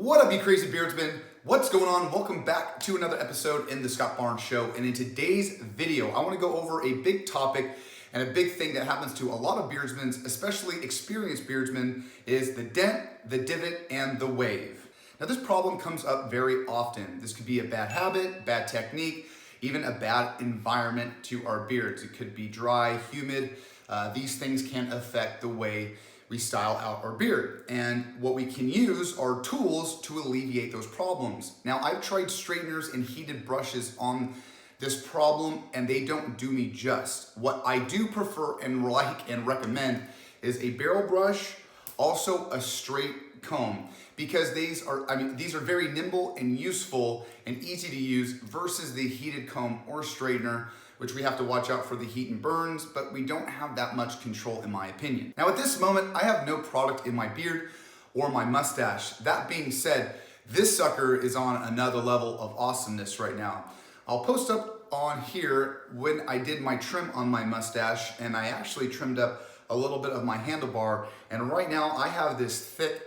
What up, you crazy beardsmen? What's going on? Welcome back to another episode in the Scott Barnes Show. And in today's video, I want to go over a big topic and a big thing that happens to a lot of beardsmen, especially experienced beardsmen, is the dent, the divot, and the wave. Now, this problem comes up very often. This could be a bad habit, bad technique, even a bad environment to our beards. It could be dry, humid. These things can affect the way we style out our beard. And what we can use are tools to alleviate those problems. Now, I've tried straighteners and heated brushes on this problem and they don't do me just. What I do prefer and like and recommend is a barrel brush, also a straight comb, because these are very nimble and useful and easy to use versus the heated comb or straightener, which we have to watch out for the heat and burns, but we don't have that much control in my opinion. Now at this moment, I have no product in my beard or my mustache. That being said, this sucker is on another level of awesomeness right now. I'll post up on here when I did my trim on my mustache, and I actually trimmed up a little bit of my handlebar, and right now I have this thick,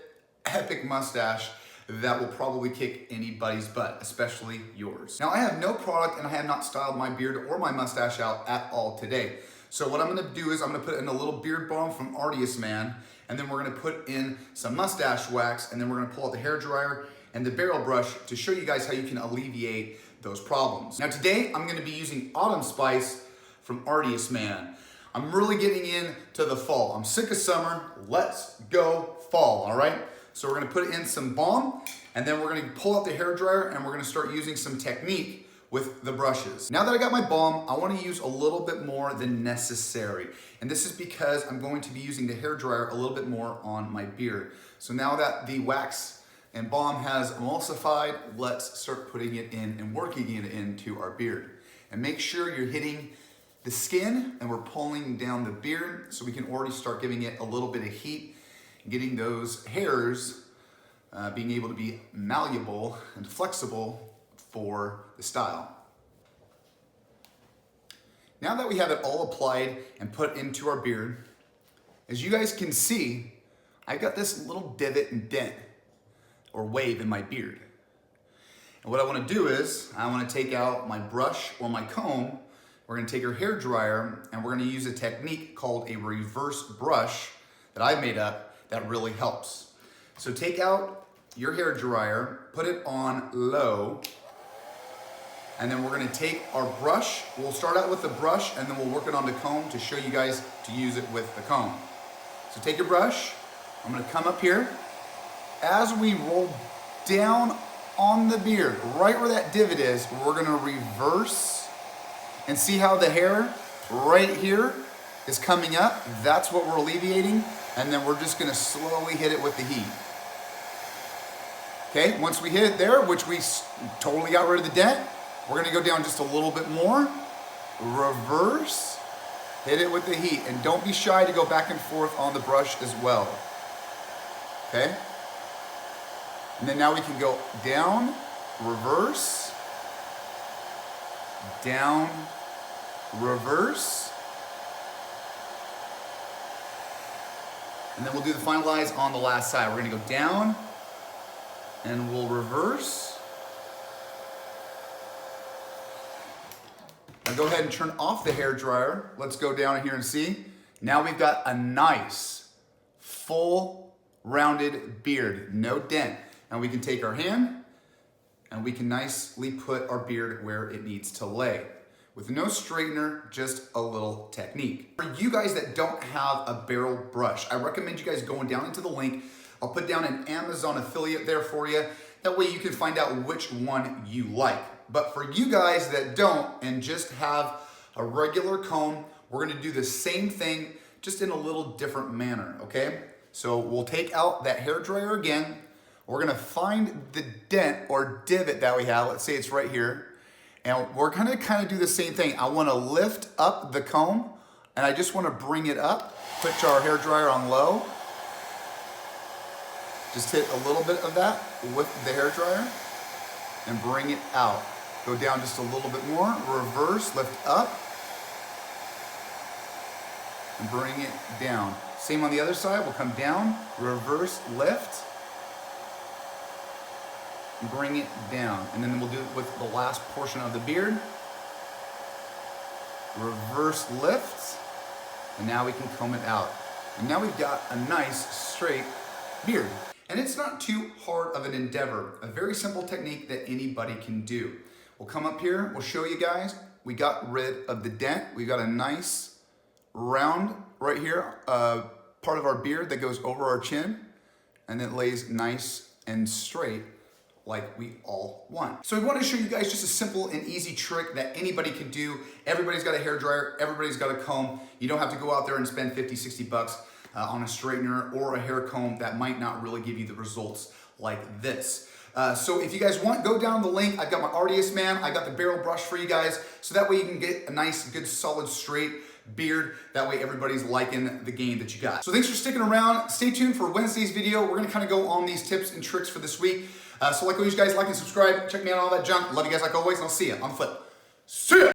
epic mustache that will probably kick anybody's butt, especially yours. Now, I have no product and I have not styled my beard or my mustache out at all today. So what I'm gonna do is I'm gonna put in a little beard balm from Artius Man, and then we're gonna put in some mustache wax, and then we're gonna pull out the hair dryer and the barrel brush to show you guys how you can alleviate those problems. Now today, I'm gonna be using Autumn Spice from Artius Man. I'm really getting into the fall. I'm sick of summer, let's go fall, all right? So we're gonna put in some balm, and then we're gonna pull out the hair dryer and we're gonna start using some technique with the brushes. Now that I got my balm, I wanna use a little bit more than necessary. And this is because I'm going to be using the hair dryer a little bit more on my beard. So now that the wax and balm has emulsified, let's start putting it in and working it into our beard. And make sure you're hitting the skin and we're pulling down the beard so we can already start giving it a little bit of heat, getting those hairs being able to be malleable and flexible for the style. Now that we have it all applied and put into our beard, as you guys can see, I've got this little divot and dent or wave in my beard. And what I want to do is I want to take out my brush or my comb. We're going to take our hair dryer and we're going to use a technique called a reverse brush that I've made up that really helps. So take out your hair dryer, put it on low, and then we're gonna take our brush. We'll start out with the brush and then we'll work it on the comb to show you guys to use it with the comb. So take your brush, I'm gonna come up here. As we roll down on the beard, right where that divot is, we're gonna reverse and see how the hair right here is coming up. That's what we're alleviating. And then we're just gonna slowly hit it with the heat. Okay, once we hit it there, which we totally got rid of the dent, we're gonna go down just a little bit more, reverse, hit it with the heat, and don't be shy to go back and forth on the brush as well. Okay? And then now we can go down, reverse, down, reverse, and then we'll do the finalize on the last side. We're gonna go down and we'll reverse. Now go ahead and turn off the hair dryer. Let's go down here and see. Now we've got a nice, full, rounded beard, no dent. And we can take our hand and we can nicely put our beard where it needs to lay. With no straightener, just a little technique. For you guys that don't have a barrel brush, I recommend you guys going down into the link. I'll put down an Amazon affiliate there for you. That way you can find out which one you like. But for you guys that don't and just have a regular comb, we're gonna do the same thing, just in a little different manner, okay? So we'll take out that hair dryer again. We're gonna find the dent or divot that we have. Let's say it's right here. And we're gonna kind of do the same thing. I wanna lift up the comb and I just wanna bring it up, put our hair dryer on low. Just hit a little bit of that with the hair dryer and bring it out. Go down just a little bit more, reverse, lift up, and bring it down. Same on the other side, we'll come down, reverse, lift, bring it down. And then we'll do it with the last portion of the beard. Reverse lift, and now we can comb it out. And now we've got a nice straight beard. And it's not too hard of an endeavor, a very simple technique that anybody can do. We'll come up here, we'll show you guys. We got rid of the dent. We've got a nice round right here, part of our beard that goes over our chin, and it lays nice and straight like we all want. So we want to show you guys just a simple and easy trick that anybody can do. Everybody's got a hair dryer, everybody's got a comb. You don't have to go out there and spend 50, 60 bucks on a straightener or a hair comb that might not really give you the results like this. So if you guys want, go down the link. I've got my Artiest Man. I got the barrel brush for you guys. So that way you can get a nice, good, solid, straight beard. That way everybody's liking the game that you got. So thanks for sticking around. Stay tuned for Wednesday's video. We're gonna kind of go on these tips and tricks for this week. So like always, guys, like and subscribe. Check me out on all that junk. Love you guys like always, and I'll see you on the flip. See ya!